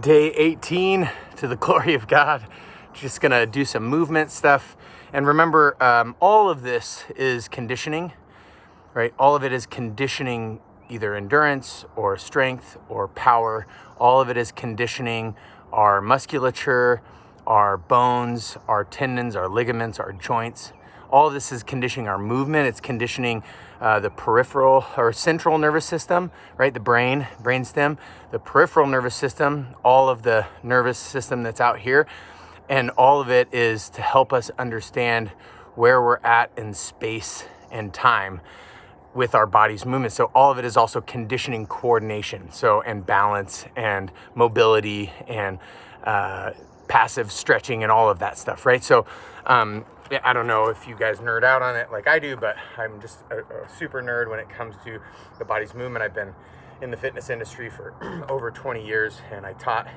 Day 18, to the glory of God. Just gonna do some movement stuff. And remember, all of this is conditioning, right? All of it is conditioning either endurance or strength or power. All of it is conditioning our musculature, our bones, our tendons, our ligaments, our joints. All of this is conditioning our movement. It's conditioning the peripheral or central nervous system, right? The brainstem, the peripheral nervous system, all of the nervous system that's out here. And all of it is to help us understand where we're at in space and time with our body's movement. So all of it is also conditioning coordination, and balance and mobility and passive stretching and all of that stuff, right? So I don't know if you guys nerd out on it like I do, but I'm just a super nerd when it comes to the body's movement. I've been in the fitness industry for over 20 years, and I taught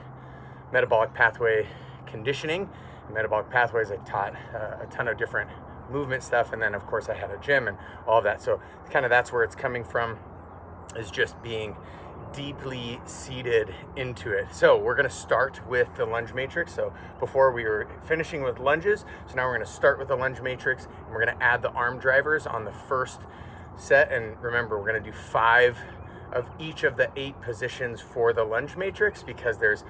metabolic pathway conditioning. In metabolic pathways, I taught a ton of different movement stuff, and then of course I had a gym and all of that. So kind of that's where it's coming from, is just being deeply seated into it. So we're going to start with the Lunge Matrix. So before we were finishing with lunges, so now we're going to start with the Lunge Matrix, and we're going to add the arm drivers on the first set. And remember, we're going to do 5 of each of the 8 positions for the Lunge Matrix, because there's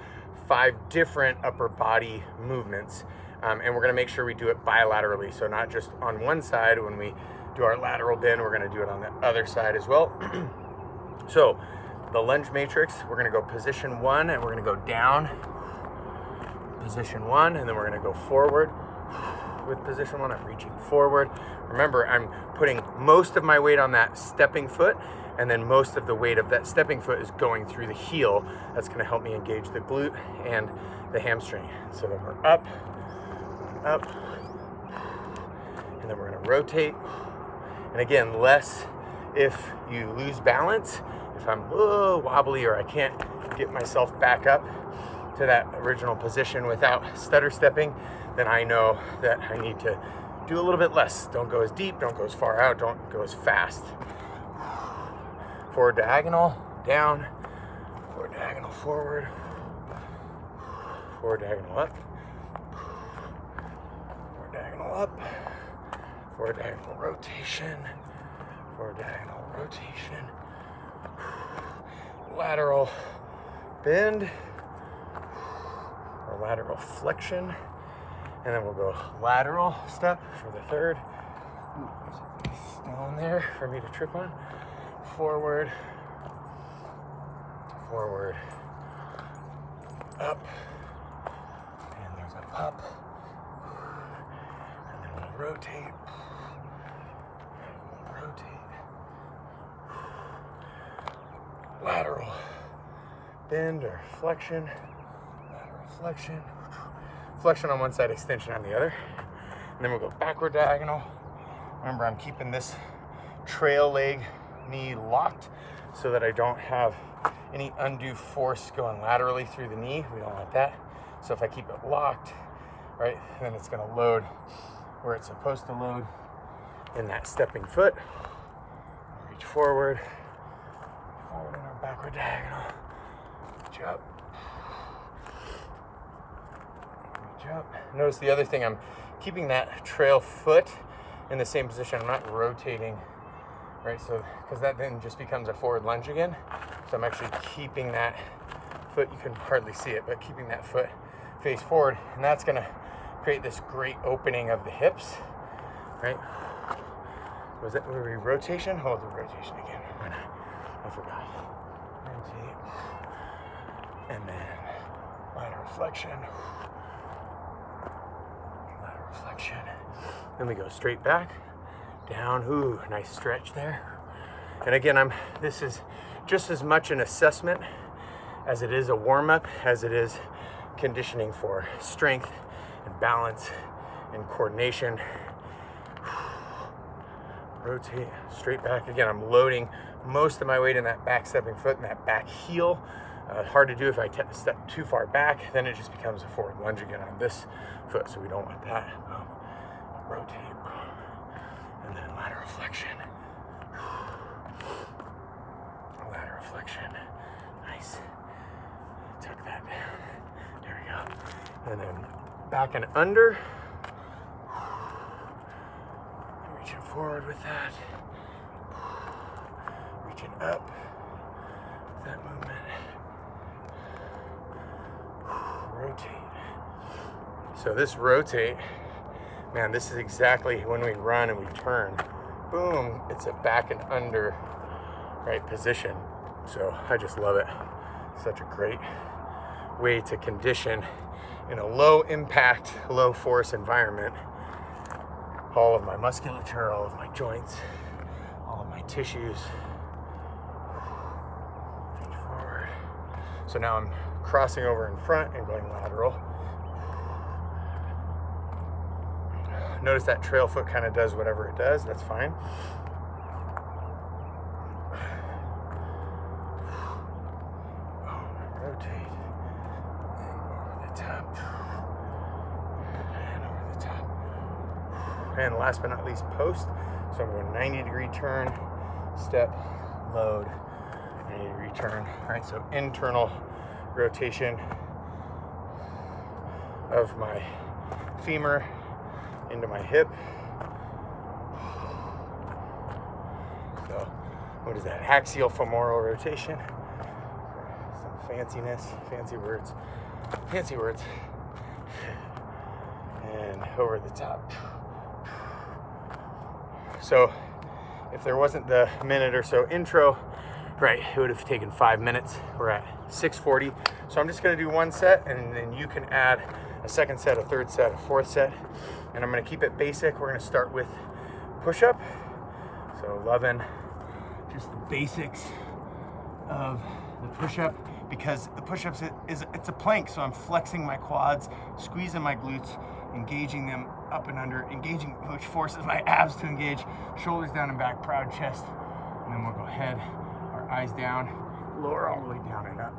5 different upper body movements. And we're going to make sure we do it bilaterally. So not just on one side. When we do our lateral bend, we're going to do it on the other side as well. So the Lunge Matrix, we're going to go position 1, and we're going to go down, position 1, and then we're going to go forward with position 1. I'm reaching forward. Remember, I'm putting most of my weight on that stepping foot, and then most of the weight of that stepping foot is going through the heel. That's going to help me engage the glute and the hamstring. So then we're up, and then we're going to rotate. And again, less if you lose balance. If I'm wobbly or I can't get myself back up to that original position without stutter stepping, then I know that I need to do a little bit less. Don't go as deep, don't go as far out, don't go as fast. Forward diagonal, down, forward diagonal, forward diagonal, up, forward diagonal, up, forward diagonal rotation, forward diagonal rotation, lateral bend or lateral flexion, and then we'll go lateral step for the third. Still in there for me to trip on. Forward, up, and there's a up, and then we'll rotate, lateral bend or flexion, lateral flexion on one side, extension on the other, and then we'll go backward diagonal. Remember, I'm keeping this trail leg knee locked so that I don't have any undue force going laterally through the knee. We don't want that. So if I keep it locked, right, then it's going to load where it's supposed to load in that stepping foot. Reach forward in our backward diagonal. Reach up. Notice the other thing, I'm keeping that trail foot in the same position. I'm not rotating, right? So, because that then just becomes a forward lunge again. So I'm actually keeping that foot, you can hardly see it, but keeping that foot face forward. And that's going to create this great opening of the hips, right? Were we rotation? Hold the rotation again. I forgot. Rotate. And then lateral flexion. Then we go straight back, down. Ooh, nice stretch there. And again, this is just as much an assessment as it is a warm-up, as it is conditioning for strength and balance and coordination. Rotate, straight back. Again, I'm loading most of my weight in that back stepping foot and that back heel. Hard to do if I step too far back, then it just becomes a forward lunge again on this foot, so we don't want that. Rotate, and then lateral flexion. Lateral flexion. Nice. Tuck that down. And then back and under. Reaching forward with that. Reaching up with that movement. Rotate. So this rotate, man, this is exactly when we run and we turn. Boom, it's a back and under, right, position. So I just love it. Such a great way to condition in a low impact, low force environment. All of my musculature, all of my joints, all of my tissues. Feet forward. So now I'm crossing over in front and going lateral. Notice that trail foot kind of does whatever it does. That's fine. Rotate. And over the top. And over the top. And last but not least, post. So I'm going 90-degree turn, step, load, 90-degree turn. All right, so internal rotation of my femur into my hip. So what is that? Axial femoral rotation. Some fanciness, fancy words. And over the top. So if there wasn't the minute or so intro, right, it would have taken 5 minutes. We're at 6:40. So I'm just gonna do one set, and then you can add a second set, a third set, a fourth set. And I'm gonna keep it basic. We're gonna start with push-up. So loving just the basics of the push-up, because the push-ups it's a plank, so I'm flexing my quads, squeezing my glutes, engaging them up and under, engaging, which forces my abs to engage, shoulders down and back, proud chest. And then we'll go head, our eyes down, lower all the way down and up.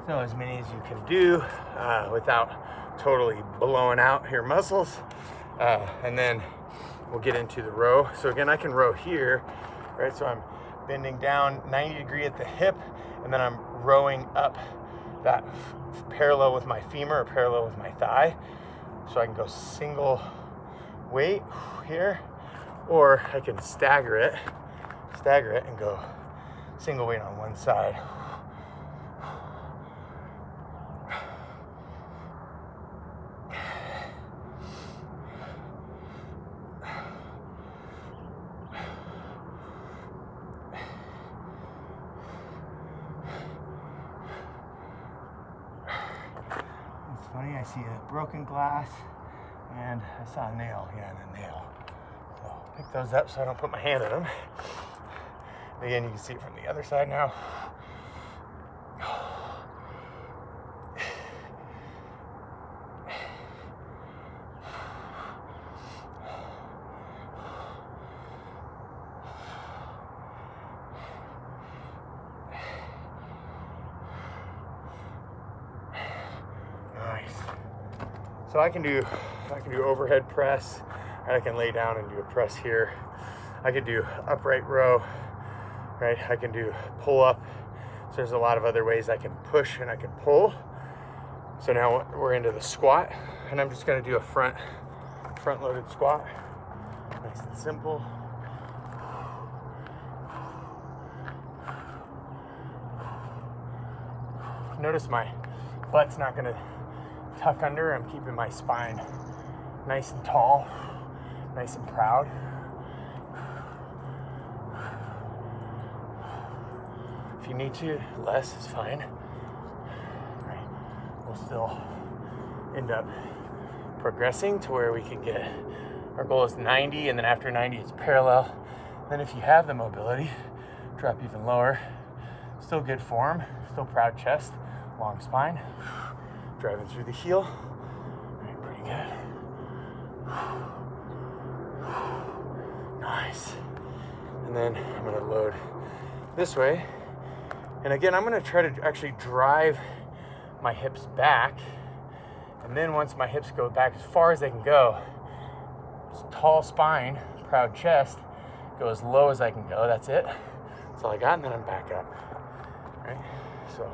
So as many as you can do without totally blowing out your muscles. And then we'll get into the row. So again, I can row here, right? So I'm bending down 90 degree at the hip, and then I'm rowing up that parallel with my femur or parallel with my thigh. So I can go single weight here, or I can stagger it and go single weight on one side. Funny, I see a broken glass and I saw a nail, and a nail. So I'll pick those up so I don't put my hand in them. Again, you can see it from the other side now. So I can do overhead press, and I can lay down and do a press here. I can do upright row, right? I can do pull up. So there's a lot of other ways I can push and I can pull. So now we're into the squat, and I'm just gonna do a front loaded squat. Nice and simple. Notice my butt's not gonna tuck under. I'm keeping my spine nice and tall, nice and proud. If you need to, less is fine. Right. We'll still end up progressing to where we can get, our goal is 90, and then after 90 it's parallel. Then if you have the mobility, drop even lower. Still good form, still proud chest, long spine. Driving through the heel. All right, pretty good. Nice. And then I'm gonna load this way And again, I'm gonna try to actually drive my hips back. And then once my hips go back as far as they can go, tall spine, proud chest, go as low as I can go. That's it. That's all I got, and then I'm back up. Right? So.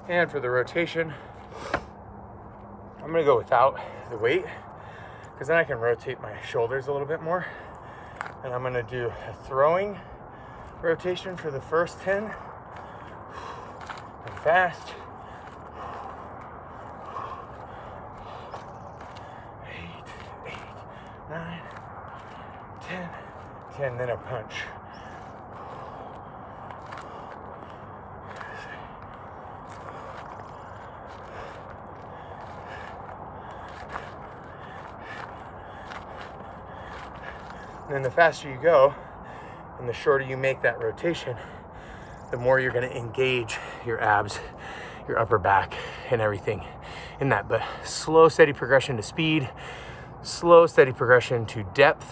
And for the rotation, I'm gonna go without the weight because then I can rotate my shoulders a little bit more. And I'm gonna do a throwing rotation for the first 10. And fast. 8, 9, 10, then a punch. And then the faster you go and the shorter you make that rotation, the more you're going to engage your abs, your upper back, and everything in that. But slow, steady progression to speed, slow, steady progression to depth,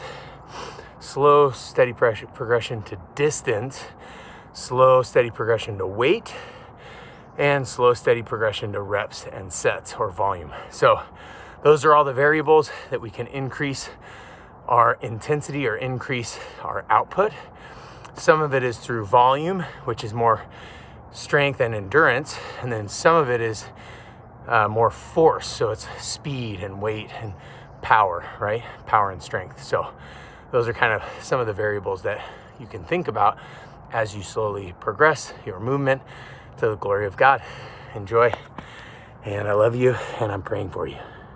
slow, steady progression to distance, slow, steady progression to weight, and slow, steady progression to reps and sets or volume. So those are all the variables that we can increase our intensity or increase our output. Some of it is through volume, which is more strength and endurance, and then some of it is more force, so it's speed and weight and power, right? Power and strength. So those are kind of some of the variables that you can think about as you slowly progress your movement to the glory of God. Enjoy, and I love you, and I'm praying for you.